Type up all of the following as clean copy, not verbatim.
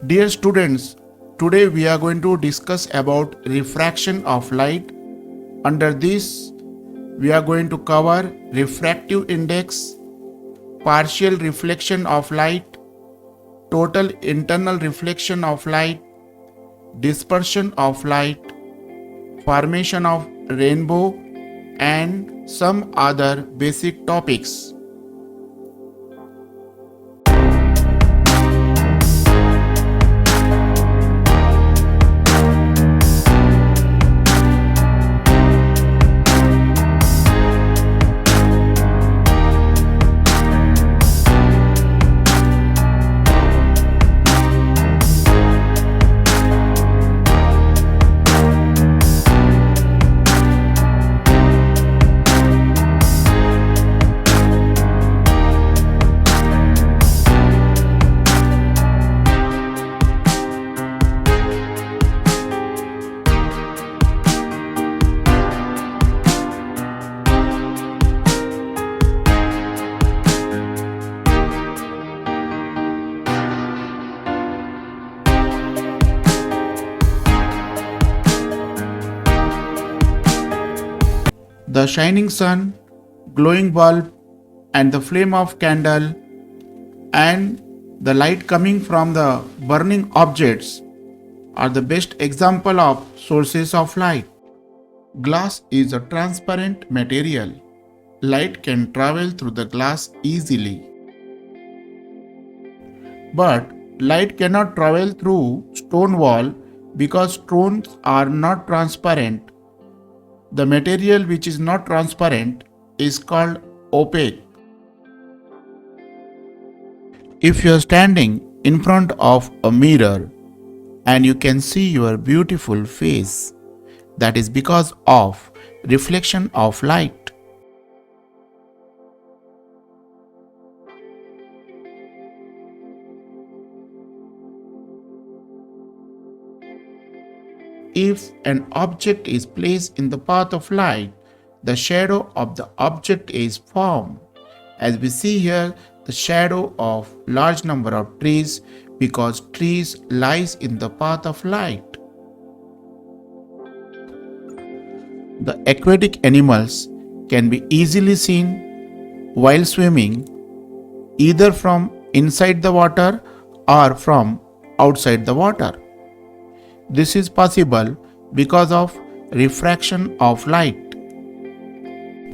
Dear students, today we are going to discuss about refraction of light. Under this, we are going to cover refractive index, partial reflection of light, total internal reflection of light, dispersion of light, formation of rainbow, and some other basic topics. The shining sun, glowing bulb, and the flame of candle, and the light coming from the burning objects are the best example of sources of light. Glass is a transparent material. Light can travel through the glass easily. But light cannot travel through stone wall because stones are not transparent. The material which is not transparent is called opaque. If you are standing in front of a mirror and you can see your beautiful face, that is because of reflection of light. If an object is placed in the path of light, the shadow of the object is formed. As we see here, the shadow of large number of trees because trees lies in the path of light. The aquatic animals can be easily seen while swimming either from inside the water or from outside the water. This is possible because of refraction of light.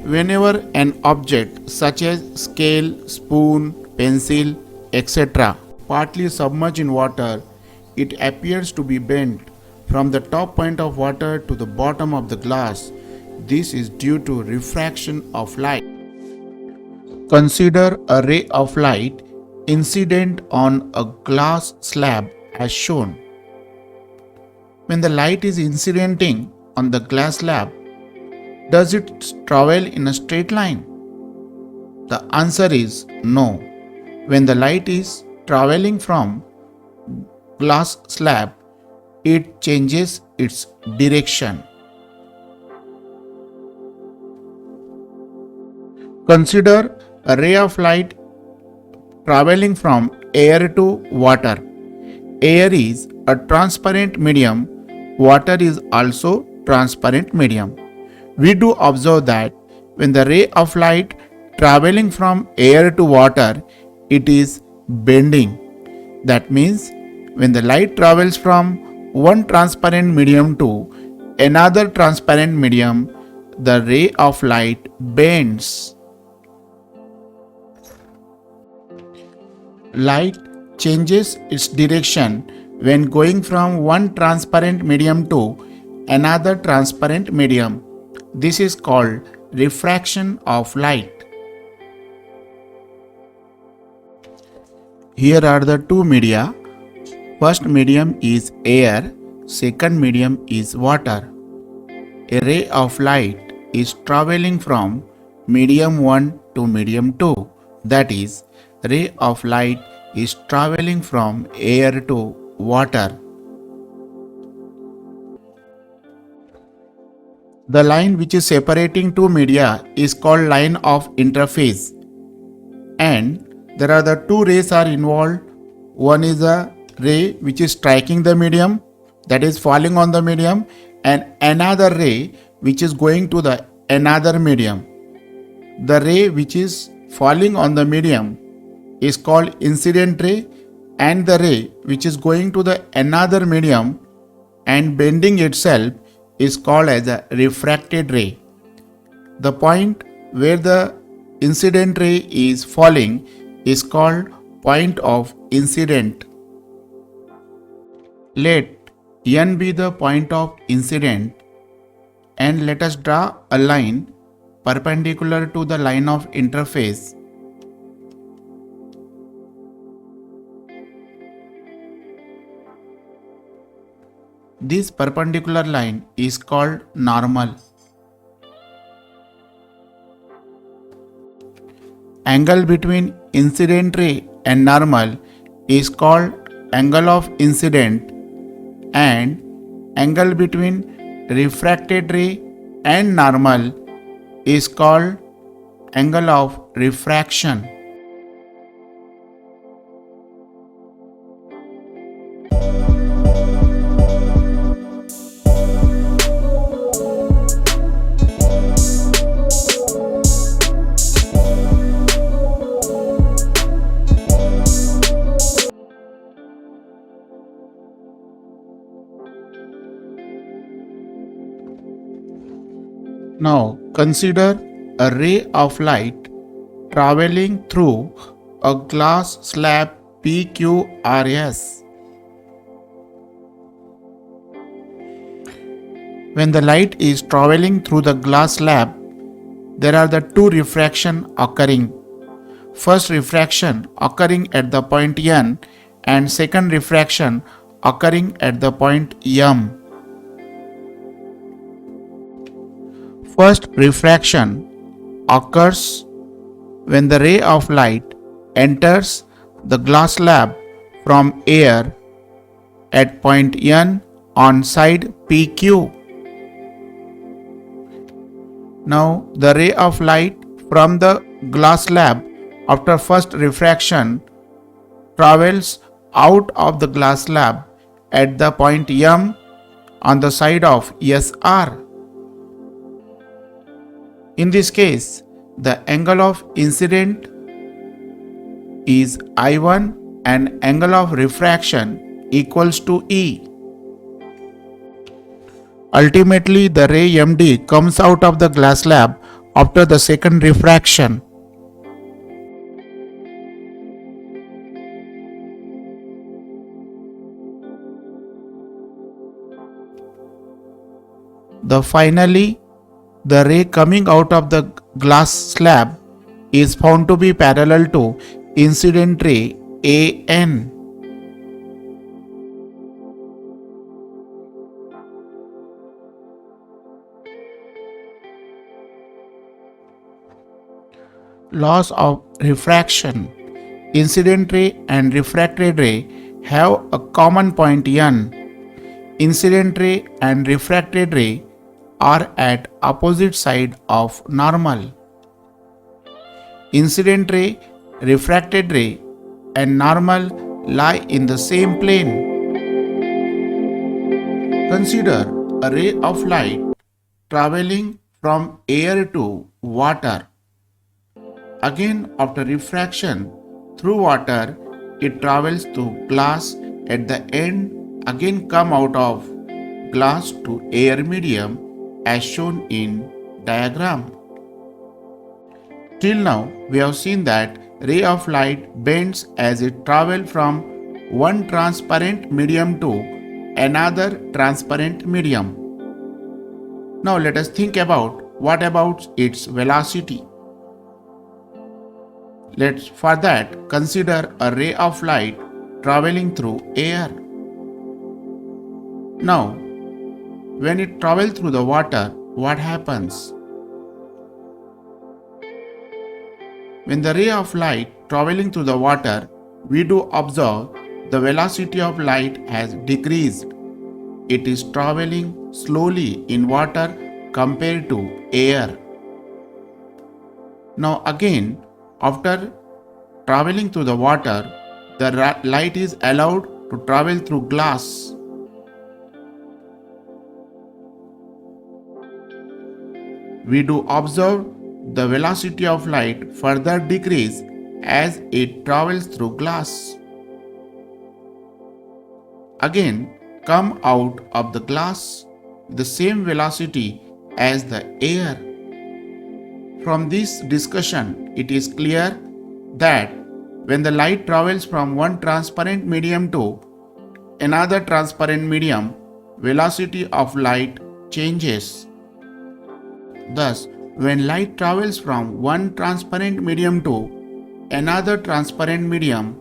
Whenever an object such as scale, spoon, pencil, etc. partly submerged in water, it appears to be bent from the top point of water to the bottom of the glass. This is due to refraction of light. Consider a ray of light incident on a glass slab as shown. When the light is incidenting on the glass slab, does it travel in a straight line? The answer is no. When the light is traveling from glass slab, it changes its direction. Consider a ray of light traveling from air to water. Air is a transparent medium. Water is also transparent medium. We do observe that when the ray of light traveling from air to water, it is bending. That means when the light travels from one transparent medium to another transparent medium, the ray of light bends. Light changes its direction when going from one transparent medium to another transparent medium. This is called refraction of light. Here are the two media. First medium is air, second medium is water. A ray of light is traveling from medium 1 to medium 2. That is, ray of light is traveling from air to water. The line which is separating two media is called line of interface, and there are the two rays are involved. One is a ray which is striking the medium, that is falling on the medium, and another ray which is going to the another medium. The ray which is falling on the medium is called incident ray, and the ray which is going to the another medium and bending itself is called as a refracted ray. The point where the incident ray is falling is called point of incident. Let n be the point of incident, and let us draw a line perpendicular to the line of interface. This perpendicular line is called normal. Angle between incident ray and normal is called angle of incident, and angle between refracted ray and normal is called angle of refraction. Now consider a ray of light traveling through a glass slab PQRS. When the light is traveling through the glass slab, there are the two refraction occurring. First refraction occurring at the point N, and second refraction occurring at the point M. First refraction occurs when the ray of light enters the glass slab from air at point N on side PQ. Now the ray of light from the glass slab after first refraction travels out of the glass slab at the point M on the side of SR. In this case, the angle of incident is I1 and angle of refraction equals to E. Ultimately, the ray MD comes out of the glass slab after the second refraction. Finally, the ray coming out of the glass slab is found to be parallel to incident ray AN. Laws of refraction. Incident ray and refracted ray have a common point N. Incident ray and refracted ray are at opposite side of normal. Incident ray, refracted ray and normal lie in the same plane. Consider a ray of light traveling from air to water. Again, after refraction through water, it travels to glass. At the end, again come out of glass to air medium as shown in diagram. Till now, we have seen that ray of light bends as it travels from one transparent medium to another transparent medium. Now let us think about what about its velocity. Let's for that consider a ray of light traveling through air. Now, when it travels through the water, what happens? When the ray of light traveling through the water, we do observe the velocity of light has decreased. It is traveling slowly in water compared to air. Now again, after traveling through the water, the light is allowed to travel through glass. We do observe the velocity of light further decrease as it travels through glass. Again, come out of the glass with the same velocity as the air. From this discussion, it is clear that when the light travels from one transparent medium to another transparent medium, velocity of light changes. Thus, when light travels from one transparent medium to another transparent medium,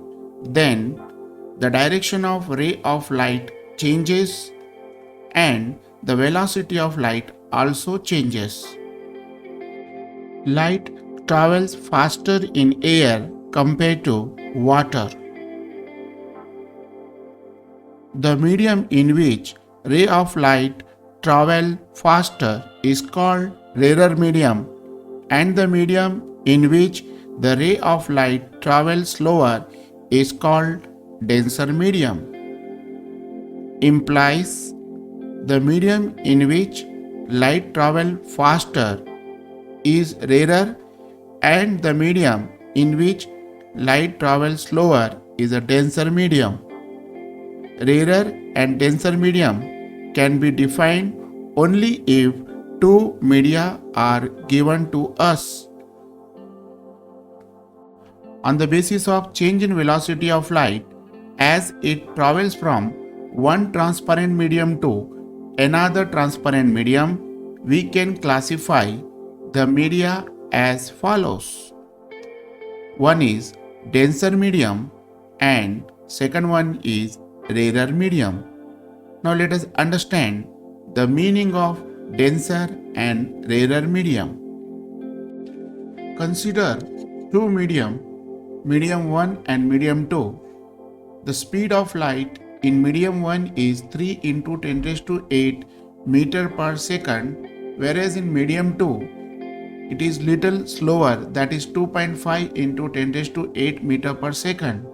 then the direction of ray of light changes and the velocity of light also changes. Light travels faster in air compared to water. The medium in which ray of light travel faster is called rarer medium, and the medium in which the ray of light travels slower is called denser medium. Implies the medium in which light travels faster is rarer and the medium in which light travels slower is a denser medium. Rarer and denser medium can be defined only if two media are given to us. On the basis of change in velocity of light as it travels from one transparent medium to another transparent medium, we can classify the media as follows. One is denser medium and second one is rarer medium. Now let us understand the meaning of denser and rarer medium. Consider two medium 1 and medium 2. The speed of light in medium 1 is 3 into 10 raised to 8 meter per second, whereas in medium 2 it is little slower, that is 2.5 into 10 raised to 8 meter per second.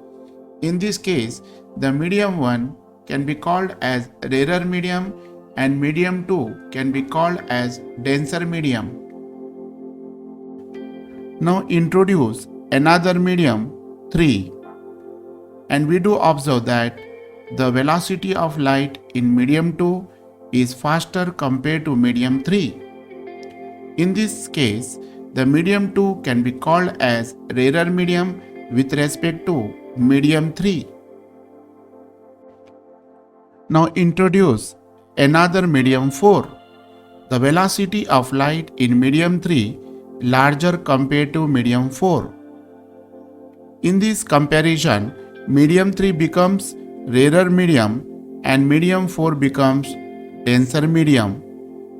In this case, the medium 1 can be called as rarer medium and medium 2 can be called as denser medium. Now introduce another medium 3, and we do observe that the velocity of light in medium 2 is faster compared to medium 3. In this case, the medium 2 can be called as rarer medium with respect to medium 3. Now introduce another medium 4. The velocity of light in medium 3 larger compared to medium 4. In this comparison, medium 3 becomes rarer medium and medium 4 becomes denser medium.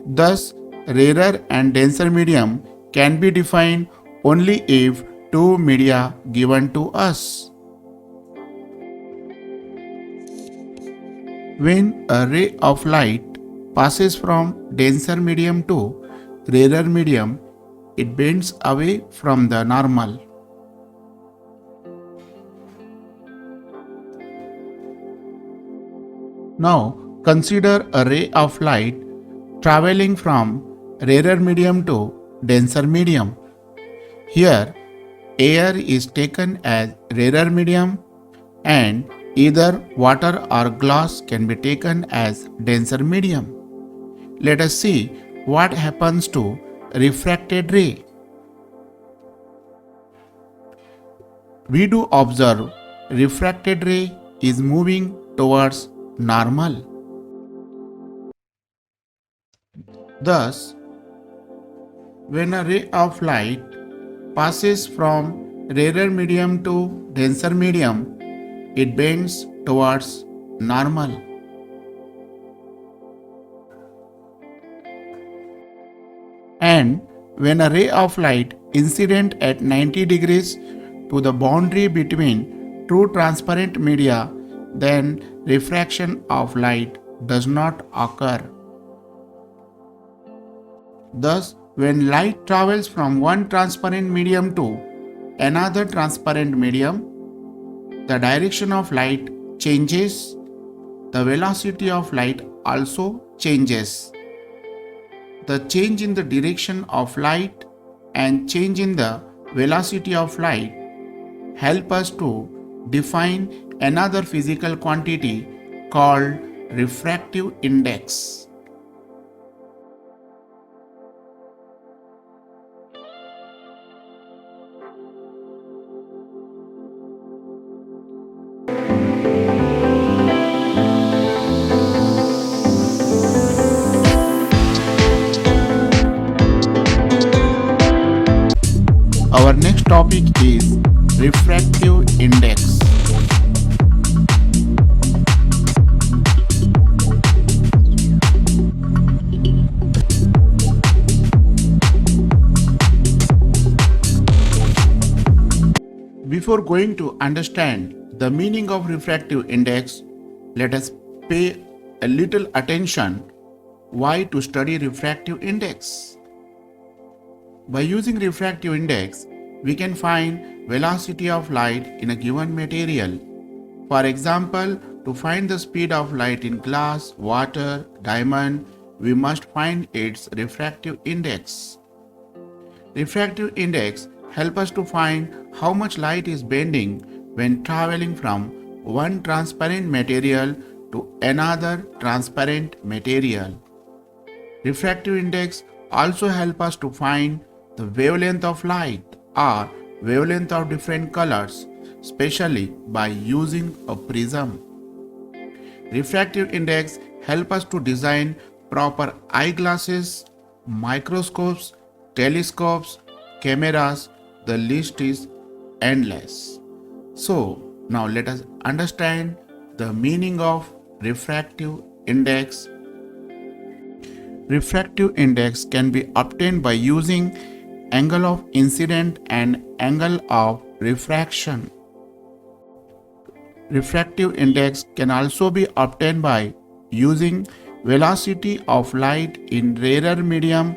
Thus, rarer and denser medium can be defined only if two media given to us. When a ray of light passes from denser medium to rarer medium, it bends away from the normal. Now consider a ray of light traveling from rarer medium to denser medium. Here, air is taken as rarer medium and either water or glass can be taken as denser medium. Let us see what happens to refracted ray. We do observe refracted ray is moving towards normal. Thus, when a ray of light passes from rarer medium to denser medium, it bends towards normal. And when a ray of light incident at 90 degrees to the boundary between two transparent media, then refraction of light does not occur. Thus, when light travels from one transparent medium to another transparent medium, the direction of light changes, the velocity of light also changes. The change in the direction of light and change in the velocity of light help us to define another physical quantity called refractive index. Our next topic is refractive index. Before going to understand the meaning of refractive index, let us pay a little attention why to study refractive index. By using refractive index, we can find velocity of light in a given material. For example, to find the speed of light in glass, water, diamond, we must find its refractive index. Refractive index help us to find how much light is bending when traveling from one transparent material to another transparent material. Refractive index also help us to find the wavelength of light or wavelength of different colors, especially by using a prism. Refractive index help us to design proper eyeglasses, microscopes, telescopes, cameras. The list is endless. So now let us understand the meaning of refractive index. Refractive index can be obtained by using angle of incidence and angle of refraction. Refractive index can also be obtained by using velocity of light in rarer medium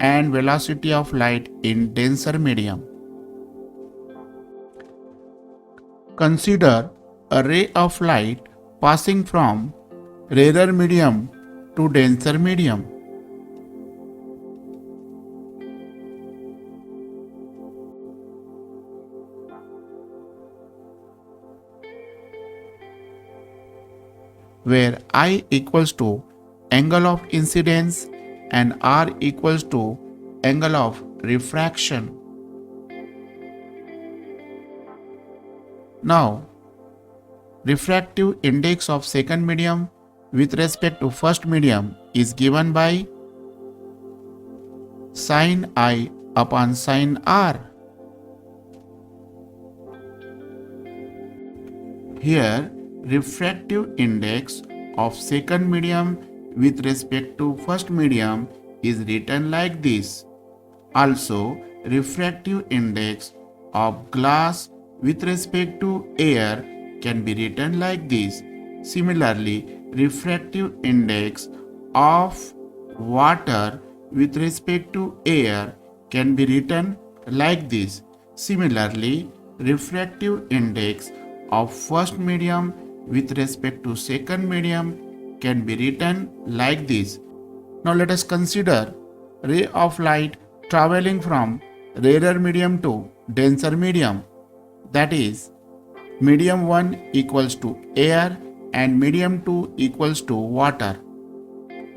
and velocity of light in denser medium. Consider a ray of light passing from rarer medium to denser medium. Where I equals to angle of incidence and R equals to angle of refraction. Now, refractive index of second medium with respect to first medium is given by sin I upon sin R. Here, refractive index of second medium with respect to first medium is written like this. Also, refractive index of glass with respect to air can be written like this. Similarly, refractive index of water with respect to air can be written like this. Similarly, refractive index of first medium with respect to second medium can be written like this. Now let us consider ray of light traveling from rarer medium to denser medium. That is, medium 1 equals to air and medium 2 equals to water.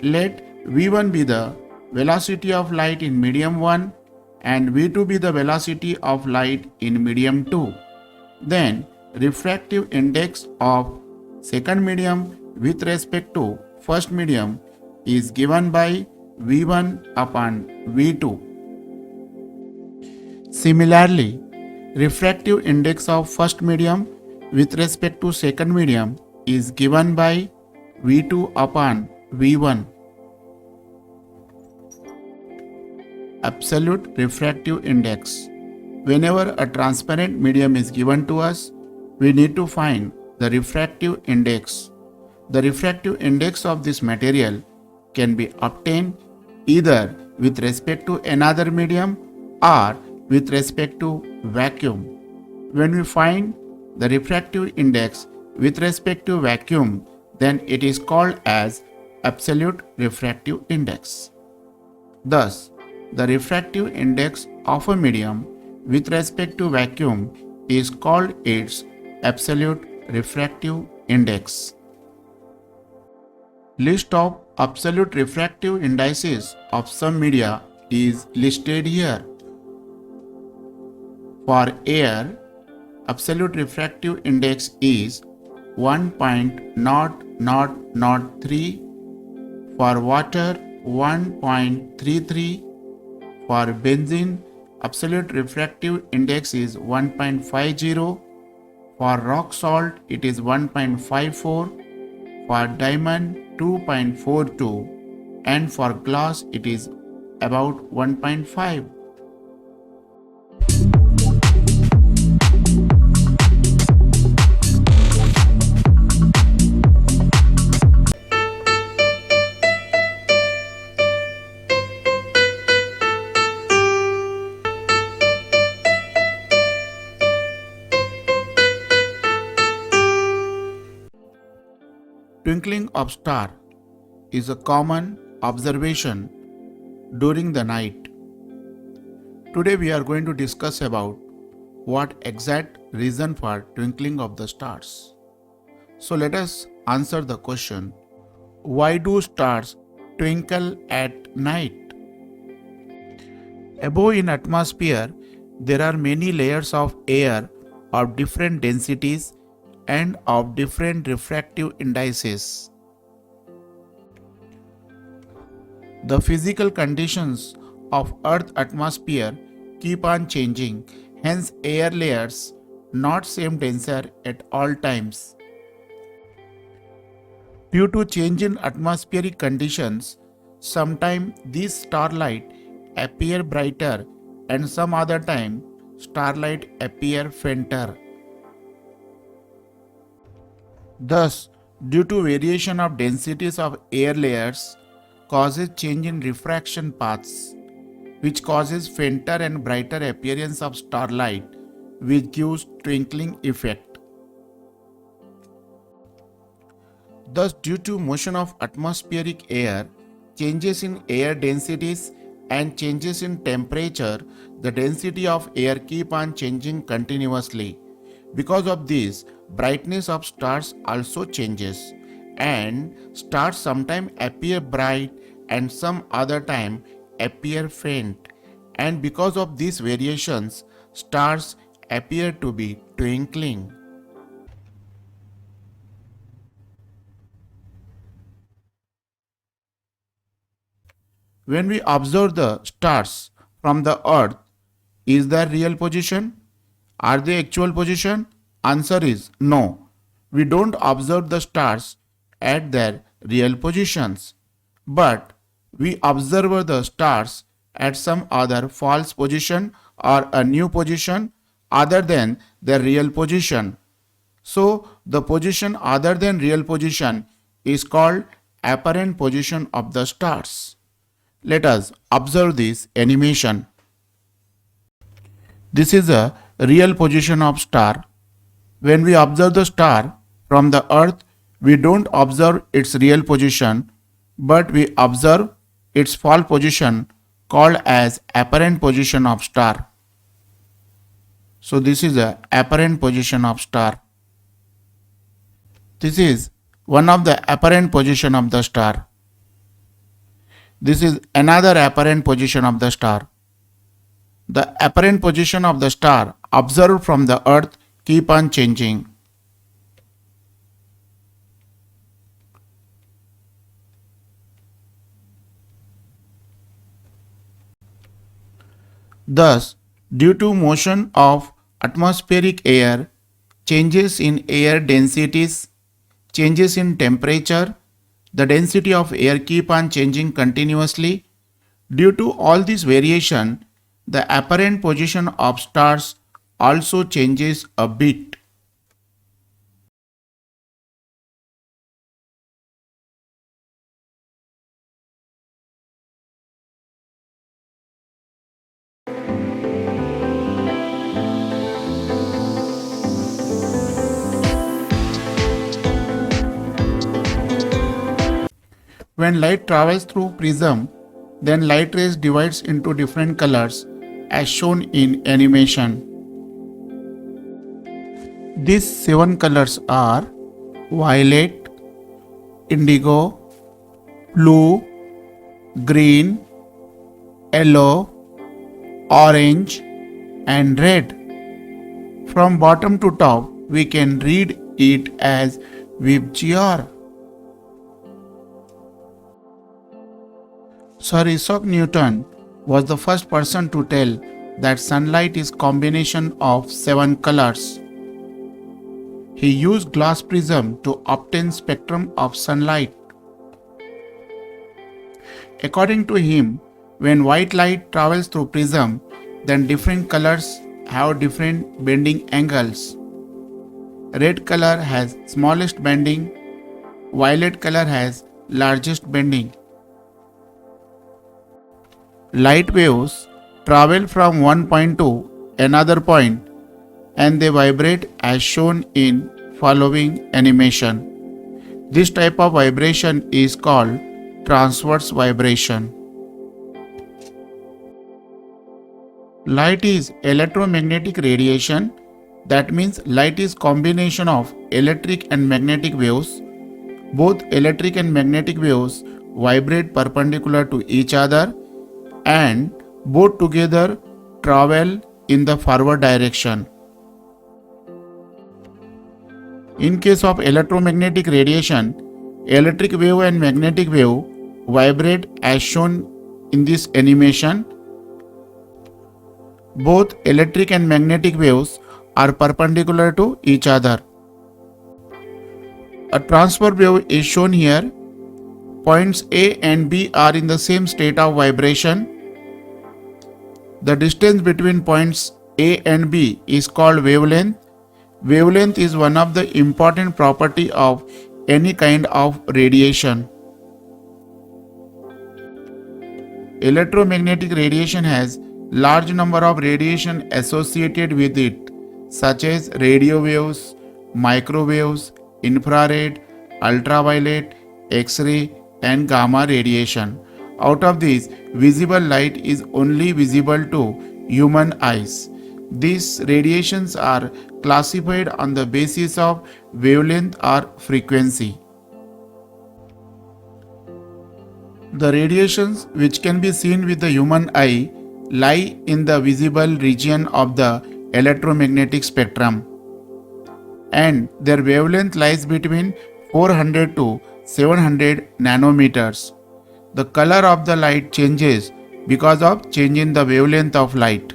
Let V1 be the velocity of light in medium 1 and V2 be the velocity of light in medium 2. Then refractive index of second medium with respect to first medium is given by V1 upon V2. Similarly, refractive index of first medium with respect to second medium is given by V2 upon V1. Absolute refractive index. Whenever a transparent medium is given to us, we need to find the refractive index. The refractive index of this material can be obtained either with respect to another medium or with respect to vacuum. When we find the refractive index with respect to vacuum, then it is called as absolute refractive index. Thus, the refractive index of a medium with respect to vacuum is called its absolute refractive index. List of absolute refractive indices of some media is listed here. For air, absolute refractive index is 1.0003, for water 1.33, for benzene absolute refractive index is 1.50, for rock salt it is 1.54, for diamond 2.42, and for glass it is about 1.5. Twinkling of star is a common observation during the night. Today we are going to discuss about what exact reason for twinkling of the stars. So let us answer the question, why do stars twinkle at night? Above in atmosphere, there are many layers of air of different densities and of different refractive indices. The physical conditions of Earth atmosphere keep on changing, hence air layers not same denser at all times. Due to change in atmospheric conditions, sometimes these starlight appear brighter and some other time starlight appear fainter. Thus, due to variation of densities of air layers, causes change in refraction paths, which causes fainter and brighter appearance of starlight, which gives twinkling effect. Thus, due to motion of atmospheric air, changes in air densities and changes in temperature, the density of air keep on changing continuously. Because of this, brightness of stars also changes, and stars sometimes appear bright and some other time appear faint, and because of these variations, stars appear to be twinkling. When we observe the stars from the earth, is their real position? Are they actual position? Answer is no. We don't observe the stars at their real positions, but we observe the stars at some other false position or a new position other than their real position. So the position other than real position is called apparent position of the stars. Let us observe this animation. This is a real position of star. When we observe the star from the earth, we don't observe its real position, but we observe its false position called as apparent position of star. So this is a apparent position of star. This is one of the apparent position of the star. This is another apparent position of the star. The apparent position of the star observed from the earth keep on changing. Thus, due to motion of atmospheric air, changes in air densities, changes in temperature, the density of air keep on changing continuously. Due to all this variation, the apparent position of stars also changes a bit. When light travels through prism, then light rays divides into different colors as shown in animation. These 7 colors are violet, indigo, blue, green, yellow, orange and red. From bottom to top, we can read it as VIBGR. Sir Isaac Newton was the first person to tell that sunlight is combination of 7 colors. He used glass prism to obtain spectrum of sunlight. According to him, when white light travels through prism, then different colors have different bending angles. Red color has smallest bending, violet color has largest bending. Light waves travel from one point to another point and they vibrate as shown in following animation. This type of vibration is called transverse vibration. Light is electromagnetic radiation. That means light is combination of electric and magnetic waves. Both electric and magnetic waves vibrate perpendicular to each other and both together travel in the forward direction. In case of electromagnetic radiation, electric wave and magnetic wave vibrate as shown in this animation. Both electric and magnetic waves are perpendicular to each other. A transfer wave is shown here. Points A and B are in the same state of vibration. The distance between points A and B is called wavelength. Wavelength is one of the important property of any kind of radiation. Electromagnetic radiation has large number of radiation associated with it, such as radio waves, microwaves, infrared, ultraviolet, X-ray and gamma radiation. Out of these, visible light is only visible to human eyes. These radiations are classified on the basis of wavelength or frequency. The radiations which can be seen with the human eye lie in the visible region of the electromagnetic spectrum, and their wavelength lies between 400 to 700 nanometers. The color of the light changes because of change in the wavelength of light.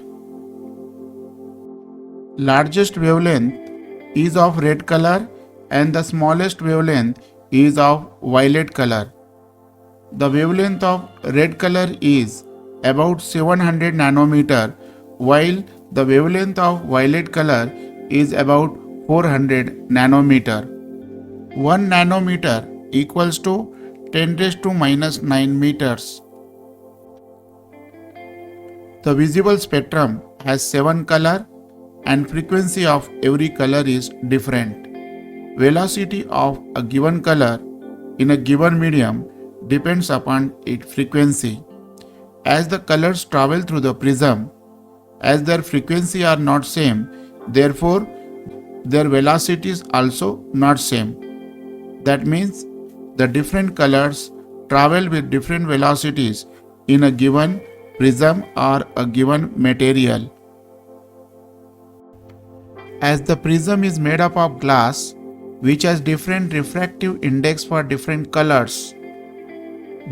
Largest wavelength is of red color and the smallest wavelength is of violet color. The wavelength of red color is about 700 nanometer, while the wavelength of violet color is about 400 nanometer. 1 nanometer equals to 10 raised to minus 9 meters. The visible spectrum has 7 colors and frequency of every color is different. Velocity of a given color in a given medium depends upon its frequency. As the colors travel through the prism, as their frequency are not same, therefore their velocities also not same. That means the different colors travel with different velocities in a given prism or a given material. As the prism is made up of glass, which has different refractive index for different colors.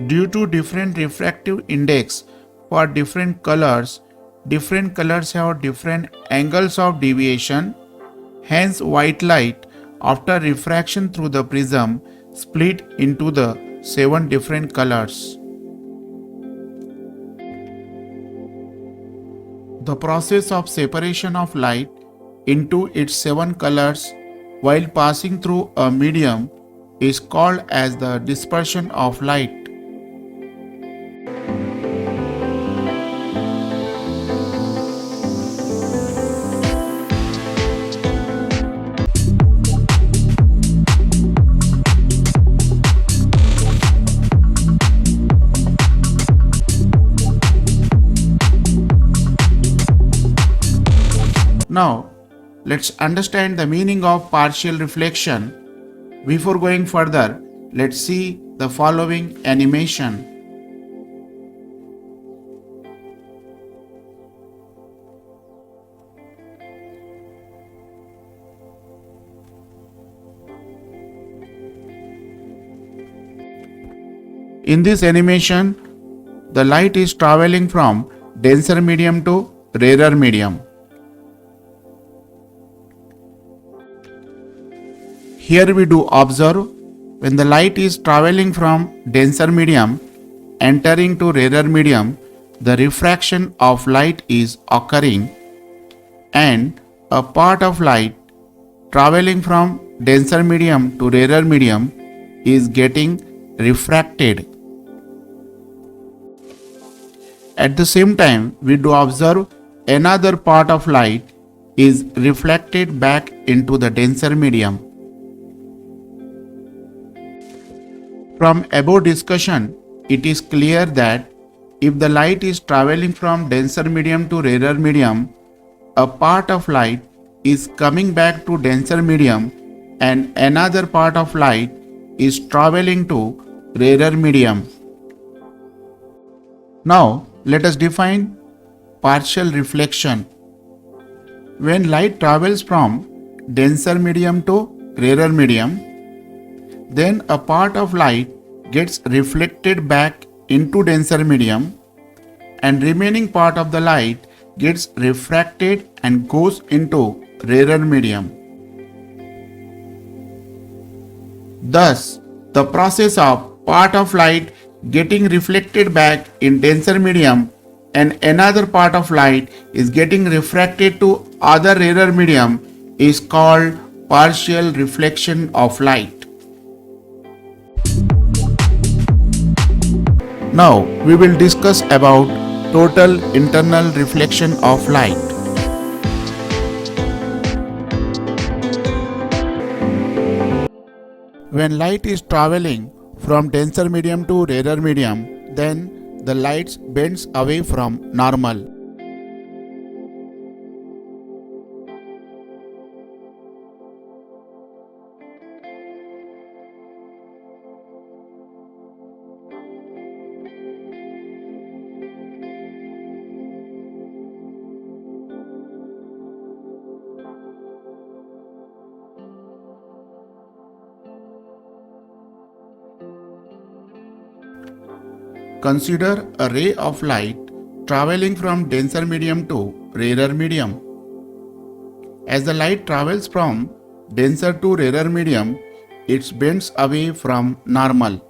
Due to different refractive index for different colors have different angles of deviation. Hence, white light after refraction through the prism split into the 7 different colors. The process of separation of light into its 7 colors while passing through a medium is called as the dispersion of light. Now, let's understand the meaning of partial reflection. Before going further, let's see the following animation. In this animation, the light is traveling from denser medium to rarer medium. Here we do observe when the light is traveling from denser medium entering to rarer medium, the refraction of light is occurring and a part of light traveling from denser medium to rarer medium is getting refracted. At the same time, we do observe another part of light is reflected back into the denser medium. From above discussion, it is clear that if the light is traveling from denser medium to rarer medium, a part of light is coming back to denser medium and another part of light is traveling to rarer medium. Now, let us define partial reflection. When light travels from denser medium to rarer medium, then a part of light gets reflected back into denser medium and remaining part of the light gets refracted and goes into rarer medium. Thus, the process of part of light getting reflected back in denser medium and another part of light is getting refracted to other rarer medium is called partial reflection of light. Now we will discuss about total internal reflection of light. When light is traveling from denser medium to rarer medium, then the light bends away from normal. Consider a ray of light traveling from denser medium to rarer medium. As the light travels from denser to rarer medium, it bends away from normal.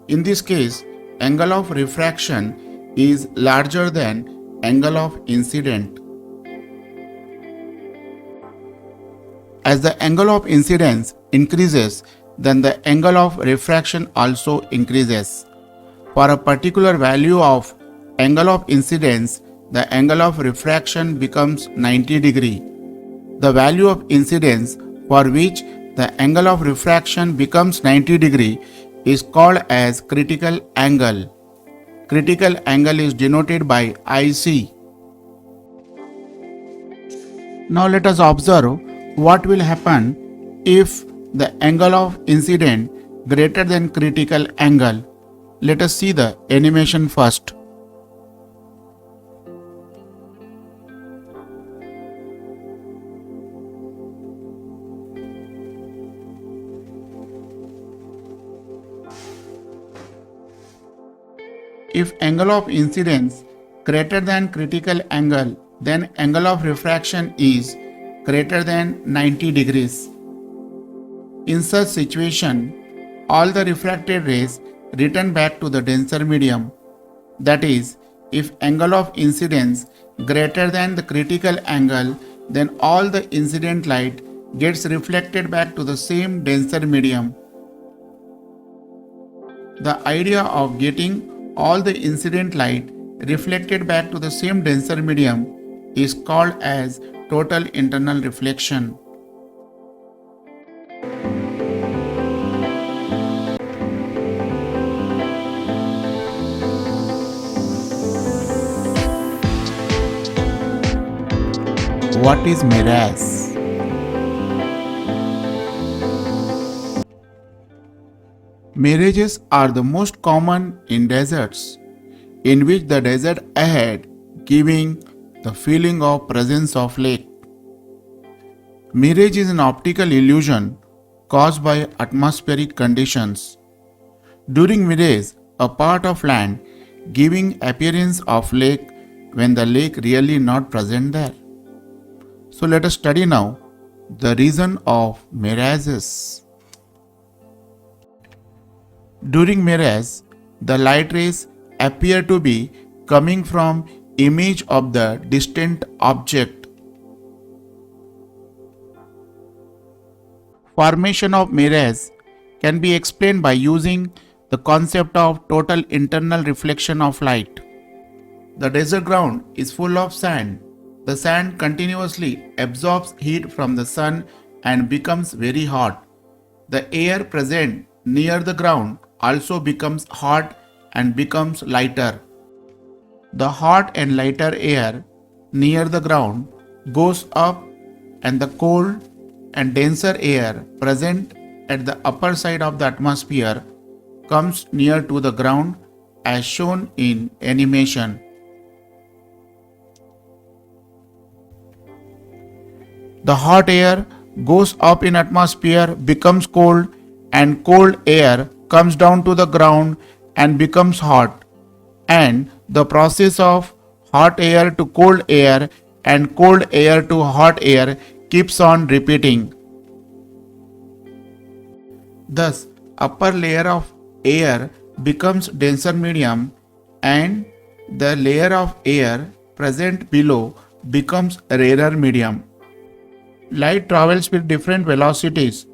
In this case, angle of refraction is larger than angle of incident. As the angle of incidence increases, then the angle of refraction also increases. For a particular value of angle of incidence, the angle of refraction becomes 90 degree. The value of incidence for which the angle of refraction becomes 90 degree is called as critical angle. Critical angle is denoted by IC. Now let us observe what will happen if the angle of incident greater than critical angle. Let us see the animation first. If angle of incidence greater than critical angle, then angle of refraction is greater than 90 degrees. In such situation, all the refracted rays return back to the denser medium. That is, if angle of incidence greater than the critical angle, then all the incident light gets reflected back to the same denser medium. The idea of getting all the incident light reflected back to the same denser medium is called as total internal reflection. What is mirage? Mirages are the most common in deserts, in which the desert ahead giving the feeling of presence of lake. Mirage is an optical illusion caused by atmospheric conditions. During mirage, a part of land giving appearance of lake when the lake really not present there. So let us study now the reason of mirages. During mirage, the light rays appear to be coming from image of the distant object. Formation of mirage can be explained by using the concept of total internal reflection of light. The desert ground is full of sand. The sand continuously absorbs heat from the sun and becomes very hot. The air present near the ground also becomes hot and becomes lighter. The hot and lighter air near the ground goes up, and the cold and denser air present at the upper side of the atmosphere comes near to the ground as shown in animation. The hot air goes up in atmosphere, becomes cold, and cold air comes down to the ground and becomes hot, and the process of hot air to cold air and cold air to hot air keeps on repeating. Thus, upper layer of air becomes denser medium, and the layer of air present below becomes rarer medium. Light travels with different velocities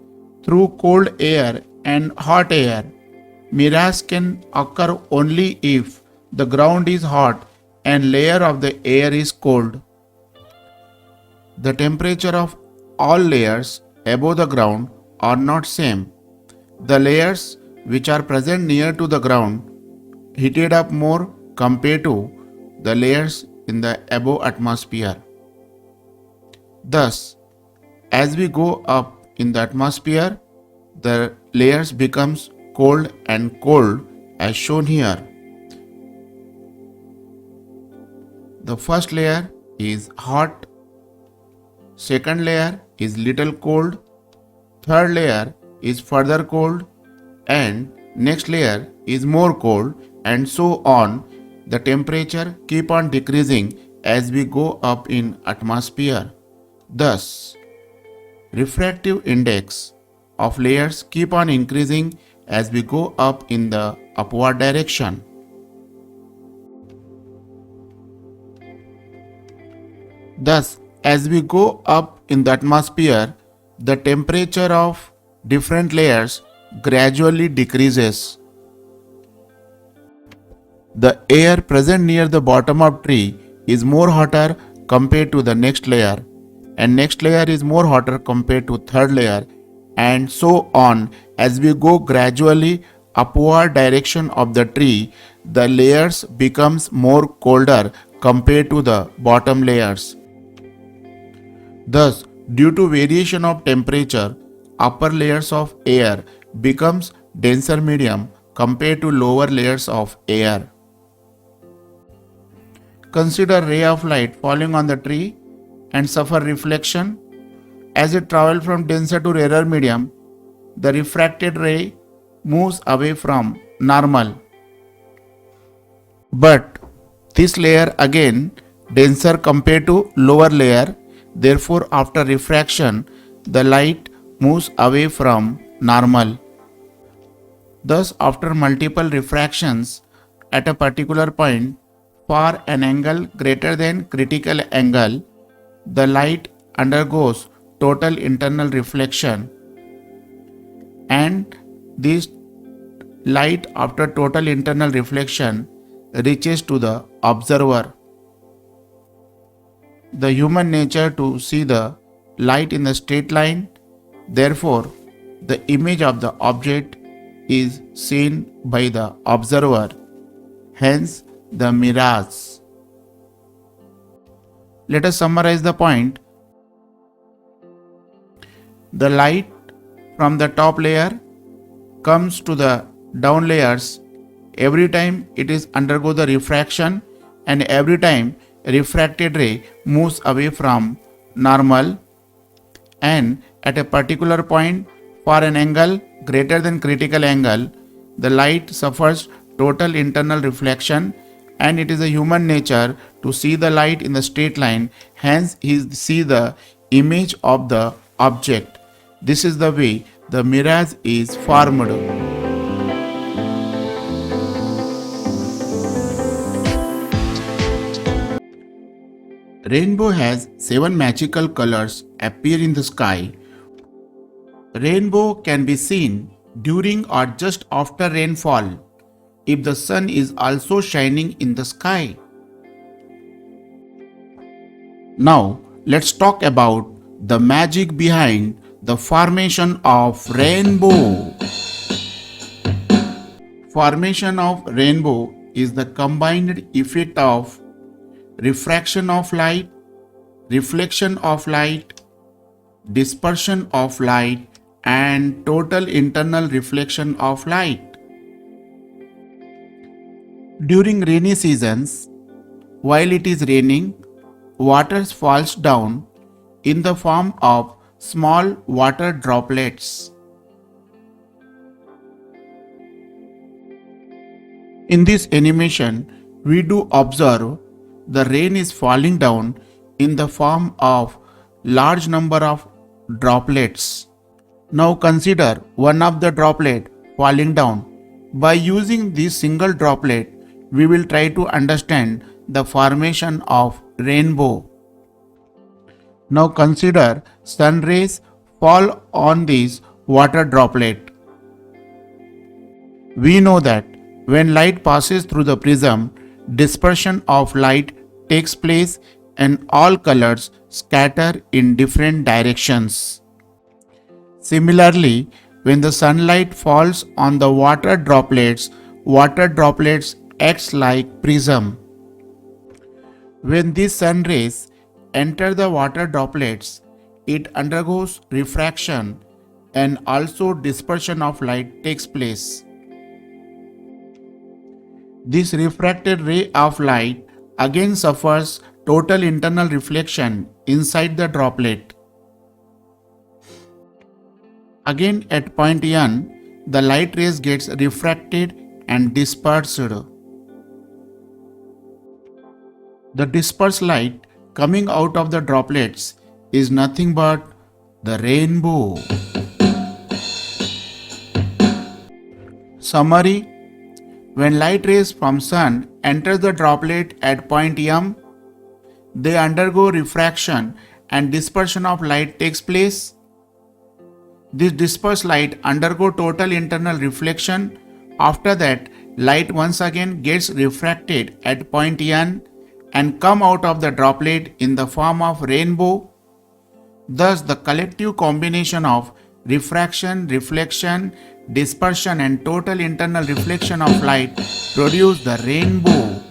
through cold air and hot air. Mirage can occur only if the ground is hot and layer of the air is cold. The temperature of all layers above the ground are not same. The layers which are present near to the ground heated up more compared to the layers in the above atmosphere. Thus, as we go up in the atmosphere, the layers becomes cold and cold as shown here. The first layer is hot, second layer is little cold, third layer is further cold, and next layer is more cold, and so on. The temperature keep on decreasing as we go up in atmosphere. Thus, refractive index of layers keep on increasing as we go up in the upward direction. Thus, as we go up in the atmosphere, the temperature of different layers gradually decreases. The air present near the bottom of tree is more hotter compared to the next layer, and next layer is more hotter compared to third layer, and so on. As we go gradually upward direction of the tree, the layers becomes more colder compared to the bottom layers. Thus, due to variation of temperature, upper layers of air becomes denser medium compared to lower layers of air. Consider ray of light falling on the tree and suffer reflection. As it travels from denser to rarer medium, the refracted ray moves away from normal. But this layer again denser compared to lower layer. Therefore, after refraction, the light moves away from normal. Thus, after multiple refractions at a particular point for an angle greater than critical angle, the light undergoes total internal reflection, and this light after total internal reflection reaches to the observer. The human nature to see the light in the straight line, therefore the image of the object is seen by the observer, hence the mirage. Let us summarize the point. The light from the top layer comes to the down layers. Every time it is undergo the refraction, and every time refracted ray moves away from normal, and at a particular point for an angle greater than critical angle, the light suffers total internal reflection, and it is a human nature to see the light in the straight line, hence he see the image of the object. This is the way the mirage is formed. Rainbow has 7 magical colors appear in the sky. Rainbow can be seen during or just after rainfall if the sun is also shining in the sky. Now let's talk about the magic behind the formation of rainbow. Formation of rainbow is the combined effect of refraction of light, reflection of light, dispersion of light, and total internal reflection of light. During rainy seasons, while it is raining, water falls down in the form of small water droplets. In this animation, we do observe the rain is falling down in the form of large number of droplets. Now consider one of the droplet falling down. By using this single droplet, we will try to understand the formation of rainbow. Now consider sun rays fall on this water droplet. We know that when light passes through the prism, dispersion of light takes place and all colors scatter in different directions. Similarly, when the sunlight falls on the water droplets acts like prism. When these sun rays enter the water droplets, it undergoes refraction and also dispersion of light takes place. This refracted ray of light again suffers total internal reflection inside the droplet. Again at point N, the light rays gets refracted and dispersed. The dispersed light coming out of the droplets is nothing but the rainbow. Summary: when light rays from sun enter the droplet at point M, they undergo refraction and dispersion of light takes place. This dispersed light undergo total internal reflection. After that, light once again gets refracted at point N and come out of the droplet in the form of rainbow. Thus, the collective combination of refraction, reflection, dispersion and total internal reflection of light produce the rainbow.